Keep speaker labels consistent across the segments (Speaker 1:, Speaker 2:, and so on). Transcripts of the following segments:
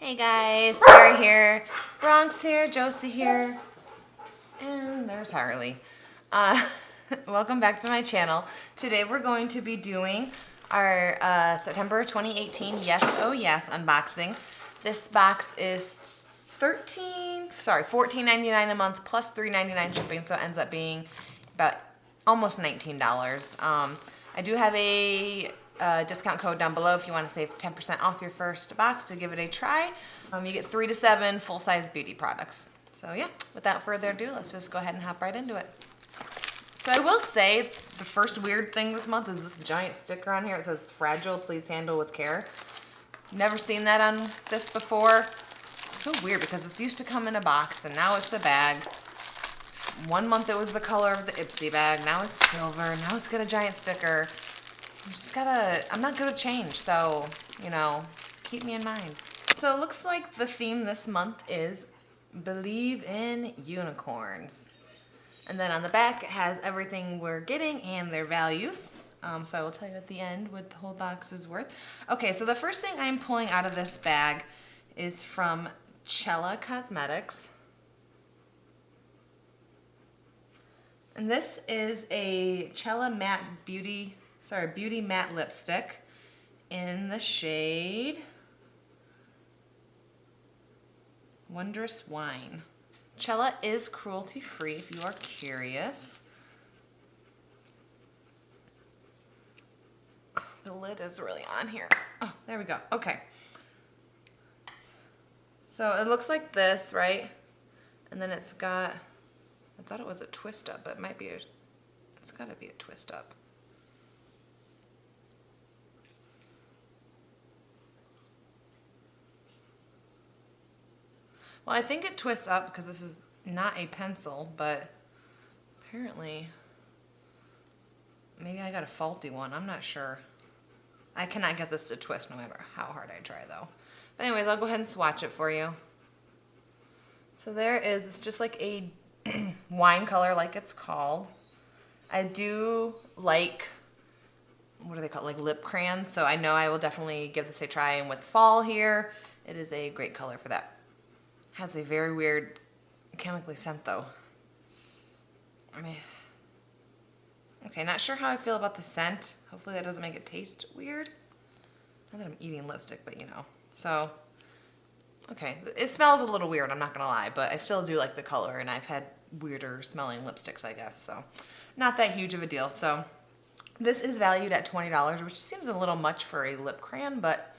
Speaker 1: Hey guys, Sarah here, Bronx here, Josie here, and there's Harley. Welcome back to my channel. Today we're going to be doing our September 2018 Yes Oh Yes unboxing. This box is $14.99 a month plus $3.99 shipping, so it ends up being about almost $19. I do have a discount code down below if you want to save 10% off your first box to give it a try. You get 3 to 7 full-size beauty products. So yeah, without further ado, let's just go ahead and hop right into it. So I will say the first weird thing this month is this giant sticker on here. It says fragile, please handle with care. Never seen that on this before. It's so weird because this used to come in a box and now it's a bag. 1 month it was the color of the Ipsy bag, now it's silver, now it's got a giant sticker. I'm not good at change, so, you know, keep me in mind. So it looks like the theme this month is Believe in Unicorns. And then on the back it has everything we're getting and their values. So I will tell you at the end what the whole box is worth. Okay, so the first thing I'm pulling out of this bag is from Chella Cosmetics. And this is a Chella Matte Beauty Matte Lipstick in the shade Wondrous Wine. Chella is cruelty-free if you are curious. Oh, the lid is really on here. Oh, there we go. Okay. So it looks like this, right? And then it's got, I thought it was a twist up, but it might be it's gotta be a twist up. Well, I think it twists up because this is not a pencil, but apparently, maybe I got a faulty one. I'm not sure. I cannot get this to twist no matter how hard I try though. But anyways, I'll go ahead and swatch it for you. So there it's just like a wine color like it's called. I do like, what do they call it, like lip crayons, so I know I will definitely give this a try, and with fall here, it is a great color for that. Has a very weird chemically scent though. I mean, okay, not sure how I feel about the scent. Hopefully that doesn't make it taste weird. Not that I'm eating lipstick, but you know. So, okay, it smells a little weird, I'm not gonna lie, but I still do like the color, and I've had weirder smelling lipsticks, I guess, so not that huge of a deal. So this is valued at $20, which seems a little much for a lip crayon, but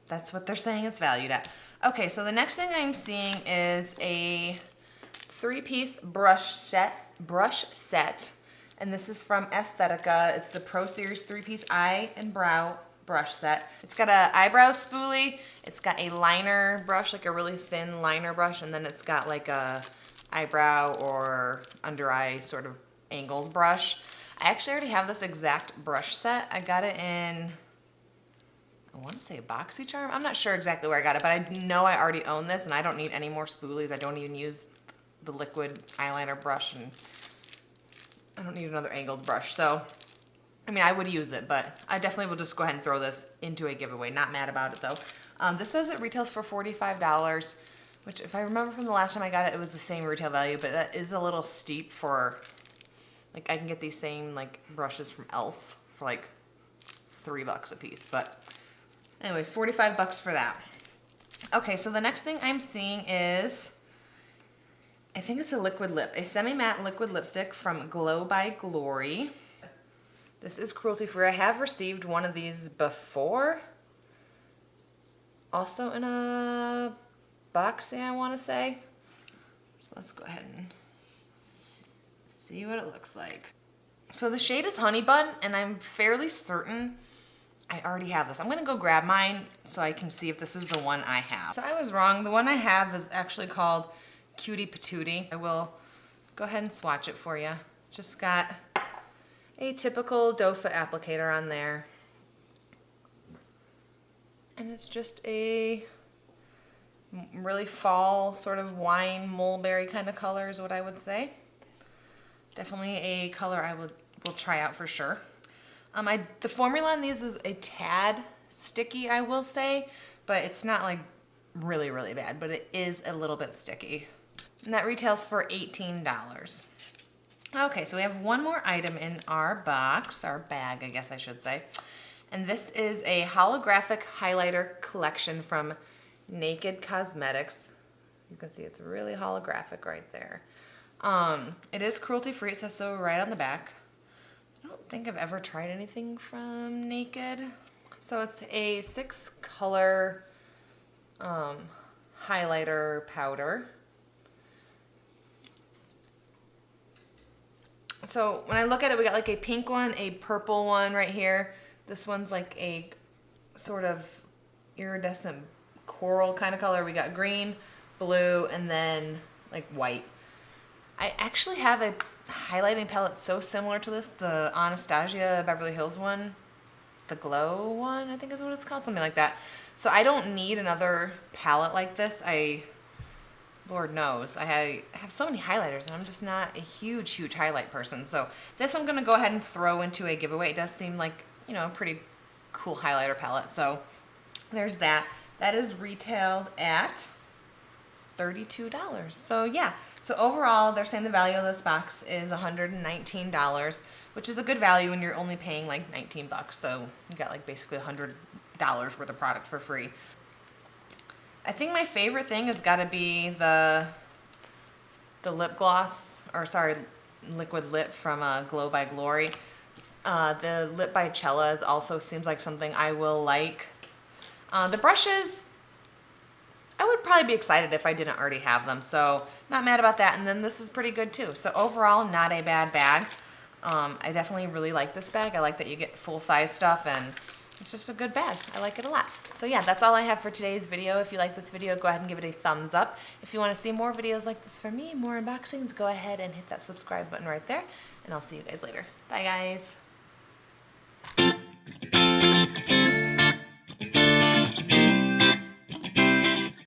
Speaker 1: that's what they're saying it's valued at. Okay, so the next thing I'm seeing is a 3-piece brush set, and this is from Aesthetica. It's the Pro Series 3-piece eye and brow brush set. It's got an eyebrow spoolie, it's got a liner brush, like a really thin liner brush, and then it's got like a eyebrow or under eye sort of angled brush. I actually already have this exact brush set. I got it in, I want to say a BoxyCharm. I'm not sure exactly where I got it, but I know I already own this and I don't need any more spoolies. I don't even use the liquid eyeliner brush, and I don't need another angled brush. So, I mean, I would use it, but I definitely will just go ahead and throw this into a giveaway. Not mad about it though. This says it retails for $45, which if I remember from the last time I got it, it was the same retail value, but that is a little steep for, like, I can get these same like brushes from e.l.f. for like $3 a piece, but anyways, 45 bucks for that. Okay, so the next thing I'm seeing is, I think it's a liquid lip, a semi-matte liquid lipstick from Glow by Glory. This is cruelty-free. I have received one of these before. Also in a boxy, I want to say. So let's go ahead and see what it looks like. So the shade is Honey Bun, and I'm fairly certain I already have this. I'm gonna go grab mine so I can see if this is the one I have. So I was wrong. The one I have is actually called Cutie Patootie. I will go ahead and swatch it for you. Just got a typical doe foot applicator on there. And it's just a really fall sort of wine mulberry kind of color is what I would say. Definitely a color I will try out for sure. The formula on these is a tad sticky, I will say, but it's not like really, really bad, but it is a little bit sticky. And that retails for $18. Okay, so we have one more item in our box, our bag, I guess I should say. And this is a holographic highlighter collection from Chella Cosmetics. You can see it's really holographic right there. It is cruelty-free, it says so right on the back. I don't think I've ever tried anything from Naked. So it's a 6-color highlighter powder. So when I look at it, we got like a pink one, a purple one right here. This one's like a sort of iridescent coral kind of color. We got green, blue, and then like white. I actually have a highlighting palette so similar to this, the Anastasia Beverly Hills one, the Glow one, I think is what it's called, something like that. So I don't need another palette like this. Lord knows, I have so many highlighters and I'm just not a huge highlight person. So this I'm gonna go ahead and throw into a giveaway. It does seem like, you know, a pretty cool highlighter palette. So there's that. That is retailed at $32. So yeah, so overall they're saying the value of this box is $119, which is a good value when you're only paying like 19 bucks. So you got like basically $100 worth of product for free. I think my favorite thing has got to be the lip gloss, or sorry, liquid lip from Glow by Glory. The lip by Chella also seems like something I will like. The brushes, I would probably be excited if I didn't already have them, so not mad about that. And then this is pretty good too. So overall, not a bad bag. I definitely really like this bag. I like that you get full-size stuff, and it's just a good bag. I like it a lot. So yeah, that's all I have for today's video. If you like this video, go ahead and give it a thumbs up. If you want to see more videos like this from me, more unboxings, go ahead and hit that subscribe button right there, and I'll see you guys later. Bye guys.